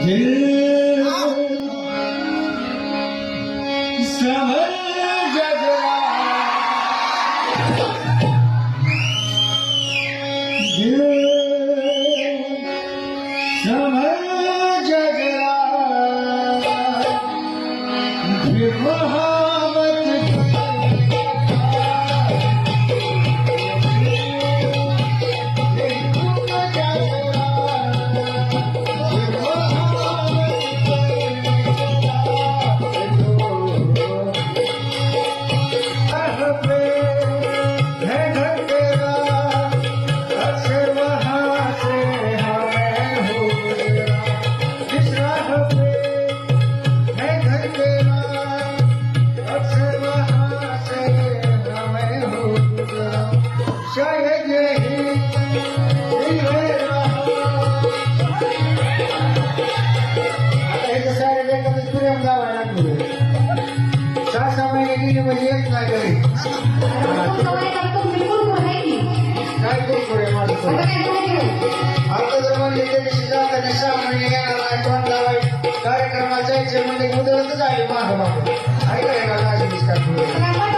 दिल समझ गया, दिल समझ गया, फिर मोहब्बत शायद यही आता सारे लेखक प्रेम गावा लागले 6 महिने गेली म्हणजे येत नाही घरी काय करू पुढे माझं आता जर म्हणजे त्या दिवशी जाताना 6 महिने येणार नाही तोंड लावाय कार्यक्रमाला जायचे म्हणजे मुदतच आहे मागं मागं ऐकायला लागली पुढे